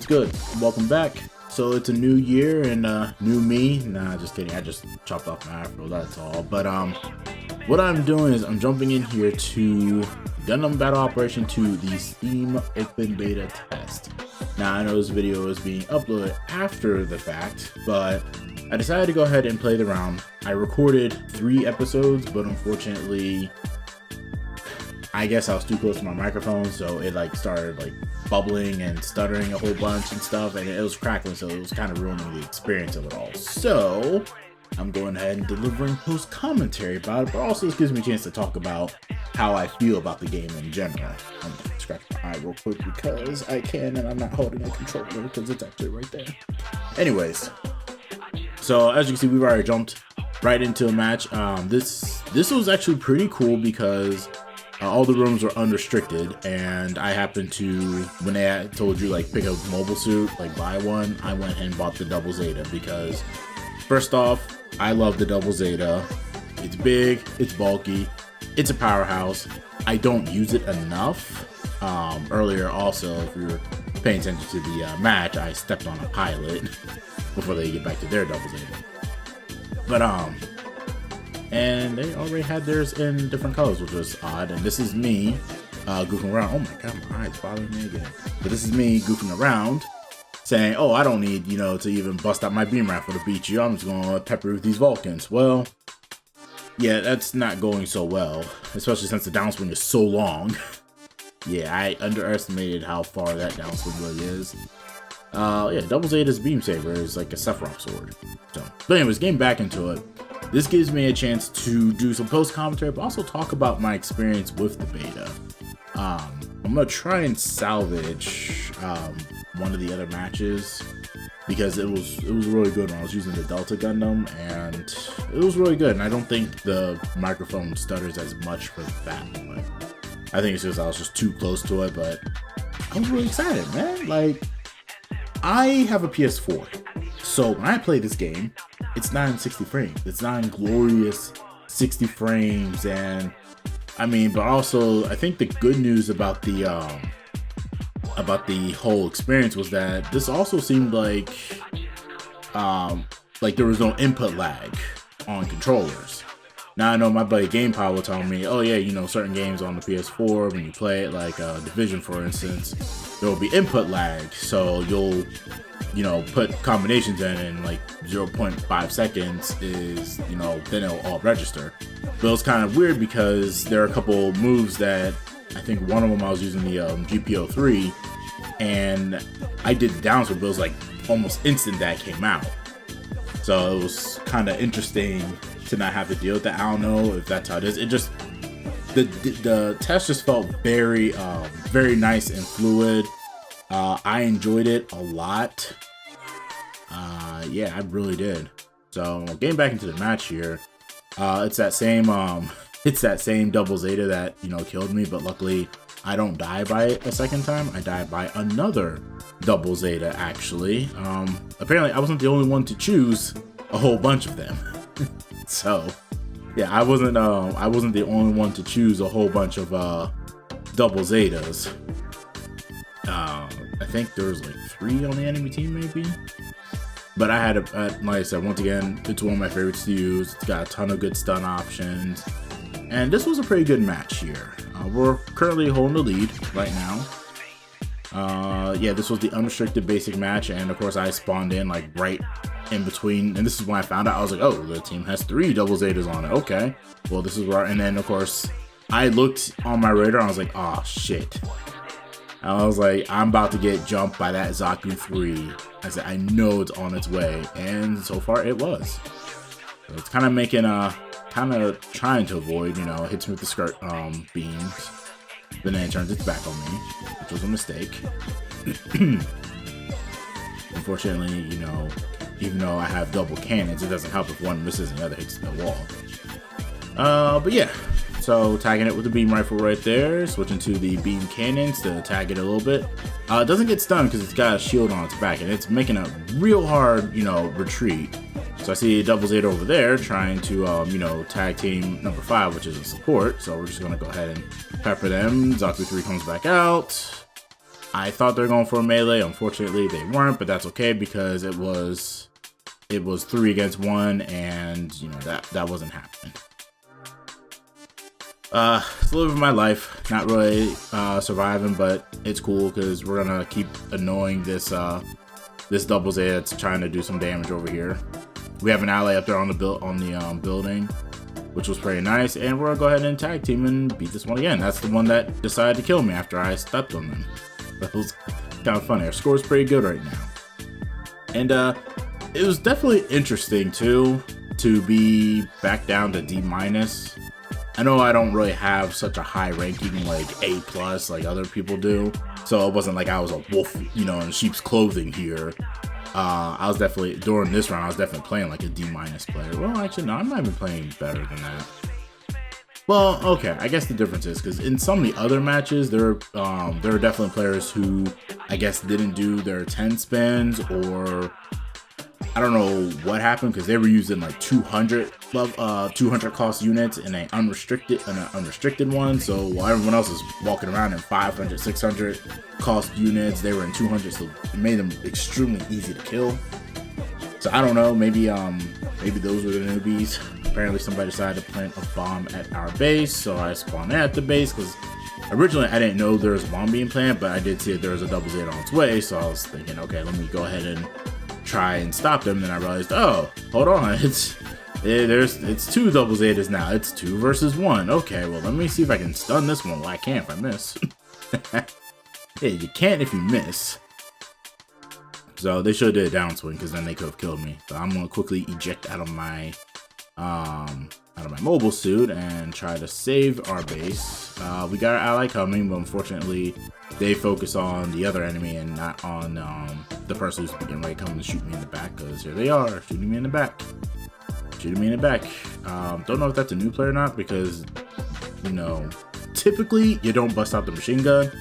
what's good? Welcome back. So it's a new year and new me. Nah, just kidding. I just chopped off my afro, that's all. But what I'm doing is I'm jumping in here to Gundam Battle Operation 2, the Steam Open Beta test. Now I know this video is being uploaded after the fact, but I decided to go ahead and play the round. I recorded 3 episodes, but unfortunately, I guess I was too close to my microphone, so it started bubbling and stuttering a whole bunch and stuff, and it was crackling, so it was kind of ruining the experience of it all. So I'm going ahead and delivering post commentary about it, but also this gives me a chance to talk about how I feel about the game in general. I'm gonna scratch my eye real quick because I can, and I'm not holding a controller because it's actually right there. Anyways, so as you can see, we've already jumped right into a match. This was actually pretty cool because all the rooms were unrestricted, and I happened to, when they had told you pick a mobile suit, buy one, I went and bought the Double Zeta because first off, I love the Double Zeta. It's big, it's bulky, it's a powerhouse. I don't use it enough. Earlier also, if you were paying attention to the match, I stepped on a pilot before they get back to their Double Zeta. But and they already had theirs in different colors, which was odd. And this is me goofing around. Oh my god, my eye's bothering me again. But this is me goofing around, saying, oh, I don't need, to even bust out my beam rifle to beat you. I'm just gonna pepper with these Vulcans. Well, yeah, that's not going so well, especially since the downswing is so long. Yeah, I underestimated how far that downswing really is. Yeah, Double Zeta's beam saber is like a Sephiroth sword. So, but anyways, getting back into it. This gives me a chance to do some post commentary, but also talk about my experience with the beta. I'm gonna try and salvage one of the other matches because it was really good when I was using the Delta Gundam, and it was really good. And I don't think the microphone stutters as much for that one. I think it's just I was just too close to it, but I was really excited, man. I have a PS4, so when I play this game, it's not in 60 frames. It's not in glorious 60 frames, and but also I think the good news about the whole experience was that this also seemed like there was no input lag on controllers. Now I know my buddy GamePod will tell me, oh yeah, certain games on the PS4 when you play it, like Division for instance, there will be input lag, so you'll put combinations in and 0.5 seconds is, then it'll all register. But it was kind of weird because there are a couple moves that I think one of them I was using the GPO3 and I did the downswing, but it was almost instant that came out. So it was kind of interesting to not have to deal with that. I don't know if that's how it is. It just, the test just felt very, very nice and fluid. I enjoyed it a lot. Yeah, I really did. So getting back into the match here, it's that same Double Zeta that killed me, but luckily I don't die by it a second time. I die by another Double Zeta actually. Apparently I wasn't the only one to choose a whole bunch of them. So yeah, I wasn't the only one to choose a whole bunch of Double Zetas. I think there was 3 on the enemy team maybe, but I had like I said, once again, it's one of my favorites to use. It's got a ton of good stun options, and this was a pretty good match here. We're currently holding the lead right now. Yeah, this was the unrestricted basic match, and of course I spawned in right in between, and this is when I found out. I was like, oh, the team has 3 Double Zetas on it. Okay, well this is where, and then of course I looked on my radar and I was like, oh shit. I was like, I'm about to get jumped by that Zaku 3. I said, I know it's on its way, and so far it was. So it's kind of making trying to avoid, it hits me with the skirt beams, but then it turns its back on me, which was a mistake. Unfortunately, even though I have double cannons, it doesn't help if one misses and the other hits the wall. But yeah. So tagging it with the beam rifle right there, switching to the beam cannons to tag it a little bit. It doesn't get stunned because it's got a shield on its back, and it's making a real hard, retreat. So I see a Double Zeta over there trying to, tag team number 5, which is a support. So we're just gonna go ahead and pepper them. Zaku 3 comes back out. I thought they were going for a melee. Unfortunately, they weren't, but that's okay because it was 3 against 1, and you know that wasn't happening. It's a little bit of my life, not really surviving, but it's cool because we're gonna keep annoying this double Z that's trying to do some damage over here. We have an ally up there on the building, which was pretty nice, and we're gonna go ahead and tag team and beat this one again. That's the one that decided to kill me after I stepped on them. That was kind of funny. Our score is pretty good right now, and it was definitely interesting too to be back down to D-. I know I don't really have such a high ranking like A+ like other people do, so it wasn't like I was a wolf, you know, in sheep's clothing here. I was definitely, during this round, I was definitely playing like a D- player. Well, actually, no, I might have been playing better than that. Well, okay, I guess the difference is because in some of the other matches, there are definitely players who I guess didn't do their 10 spins, or I don't know what happened because they were using like 200 cost units in an unrestricted one. So while everyone else is walking around in 500, 600 cost units, they were in 200, so it made them extremely easy to kill. So I don't know, maybe those were the newbies. Apparently somebody decided to plant a bomb at our base, so I spawned at the base because originally I didn't know there was a bomb being planted, but I did see that there was a double Z on its way, so I was thinking, okay, let me go ahead and try and stop them. Then I realized, oh, hold on, it's 2 double Zetas now. It's 2 versus 1. Okay, well, let me see if I can stun this one. Well, I can't if I miss. Hey, you can't if you miss. So they should have did a downswing because then they could have killed me. So I'm gonna quickly eject out of my mobile suit and try to save our base. We got our ally coming, but unfortunately they focus on the other enemy and not on the person who's getting ready to come and shoot me in the back, because here they are shooting me in the back. Don't know if that's a new player or not, because you know, typically you don't bust out the machine gun.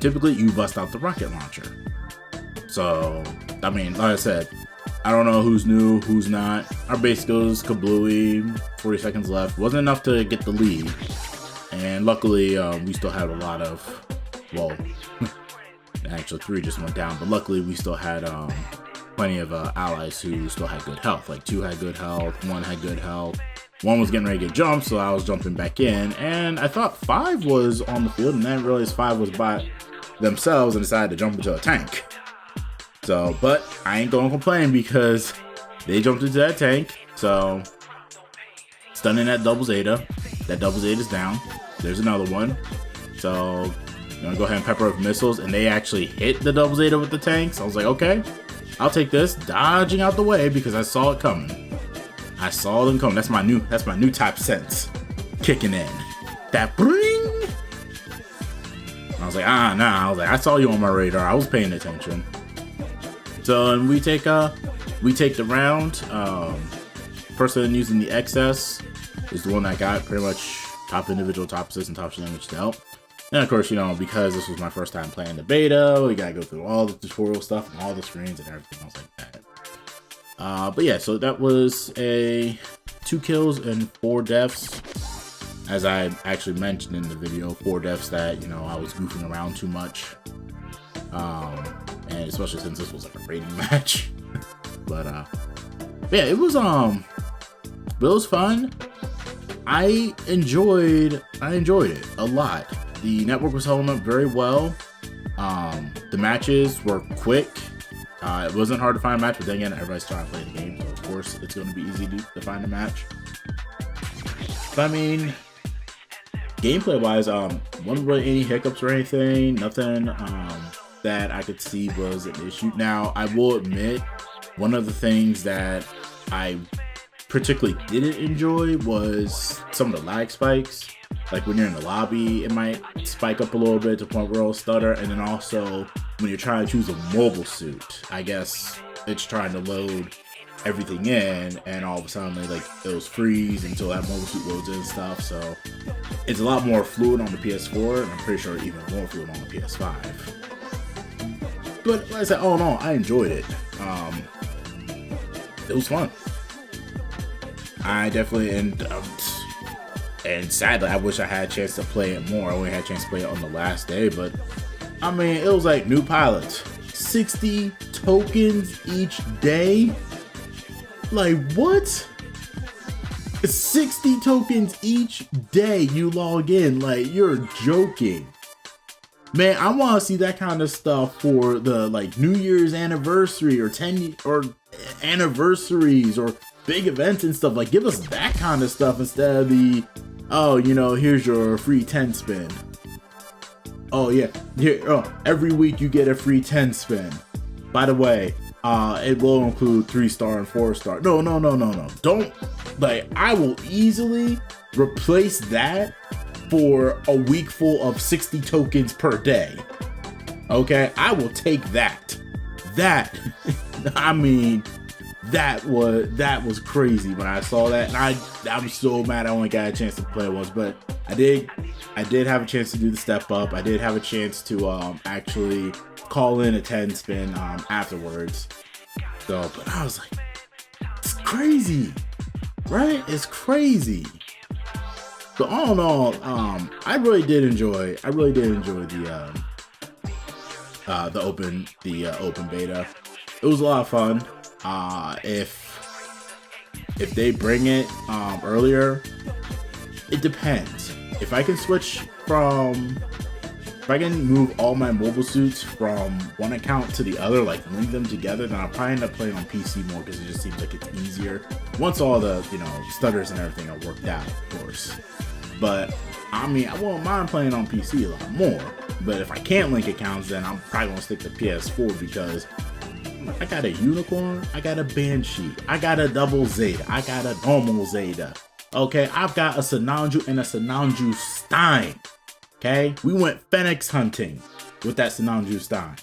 Typically you bust out the rocket launcher. So I mean, like I said, I don't know who's new, who's not. Our base goes kablooey, 40 seconds left. Wasn't enough to get the lead. And luckily, we still had a lot of, well, actually 3 just went down, but luckily we still had plenty of allies who still had good health. Like 2 had good health, 1 had good health. 1 was getting ready to get jumped, so I was jumping back in. And I thought 5 was on the field, and then I realized 5 was by themselves and decided to jump into a tank. So, but I ain't gonna complain because they jumped into that tank. So, stunning that double Zeta. That double Zeta's down. There's another one. So, I'm gonna go ahead and pepper up missiles, and they actually hit the double Zeta with the tanks. I was like, okay, I'll take this. Dodging out the way because I saw it coming. I saw them coming. That's my new type sense kicking in. That bring. I was like, nah. I was like, I saw you on my radar. I was paying attention. So, and we take the round. Person using the excess is the one that got pretty much top individual, top assist, and top damage dealt. And of course, you know, because this was my first time playing the beta, we gotta go through all the tutorial stuff and all the screens and everything else like that. But yeah, so that was 2 kills and 4 deaths. As I actually mentioned in the video, 4 deaths that, you know, I was goofing around too much. And especially since this was like a rating match. But yeah, it was fun. I enjoyed it a lot. The network was holding up very well. The matches were quick. It wasn't hard to find a match, but then again, everybody's trying to play the game, so of course it's going to be easy to find a match. But I mean, gameplay wise, wasn't really any hiccups or anything. Nothing that I could see was an issue. Now, I will admit, one of the things that I particularly didn't enjoy was some of the lag spikes. Like when you're in the lobby, it might spike up a little bit to the point where it'll stutter. And then also when you're trying to choose a mobile suit, I guess it's trying to load everything in, and all of a sudden it'll freeze until that mobile suit loads in and stuff. So it's a lot more fluid on the PS4, and I'm pretty sure even more fluid on the PS5. But like I said, all in all, I enjoyed it. It was fun. I definitely, and sadly, I wish I had a chance to play it more. I only had a chance to play it on the last day, but I mean, it was like new pilots, 60 tokens each day. Like what? 60 tokens each day you log in. Like, you're joking. Man, I want to see that kind of stuff for the like New Year's anniversary or 10 or anniversaries or big events and stuff. Like, give us that kind of stuff instead of the, oh, you know, here's your free 10 spin. Oh yeah, here, oh, every week you get a free 10 spin. By the way, it will include 3-star and 4-star. No. Don't, like, I will easily replace that for a week full of 60 tokens per day. Okay, I will take that. I mean, that was crazy when I saw that, and I was so mad I only got a chance to play it once, but I did have a chance to do the step up. I did have a chance to actually call in a 10 spin afterwards. So, but I was like, it's crazy, right? It's crazy. So all in all, I really did enjoy the open beta. It was a lot of fun. If they bring it earlier, it depends. If I can move all my mobile suits from one account to the other, like link them together, then I'll probably end up playing on PC more because it just seems like it's easier once all the, you know, stutters and everything are worked out, of course. But I mean, I won't mind playing on PC a lot more. But if I can't link accounts, then I'm probably gonna stick to PS4 because I got a unicorn, I got a banshee, I got a double Zeta, I got a normal Zeta. Okay, I've got a Sinanju and a Sinanju Stein. Okay, we went Phoenix hunting with that Sinanju Stein.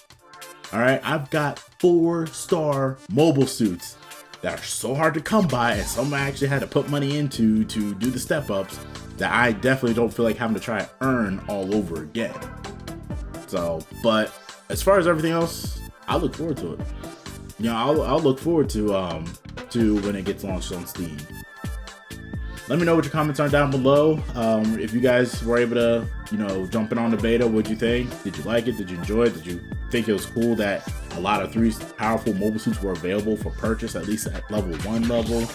All right, I've got 4-star mobile suits that are so hard to come by, and some I actually had to put money into to do the step ups that I definitely don't feel like having to try to earn all over again. So, but as far as everything else, I look forward to it. You know, I'll look forward to when it gets launched on Steam. Let me know what your comments are down below. If you guys were able to, you know, jump in on the beta, what'd you think? Did you like it? Did you enjoy it? Did you think it was cool that a lot of 3 powerful mobile suits were available for purchase, at least at level 1 level?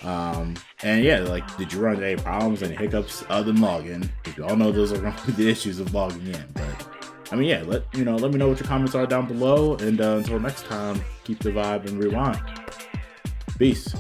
And yeah, like, did you run into any problems, any hiccups other than login? Because we all know those are going to be the issues of logging in. But I mean, yeah, let me know what your comments are down below. And until next time, keep the vibe and rewind. Peace.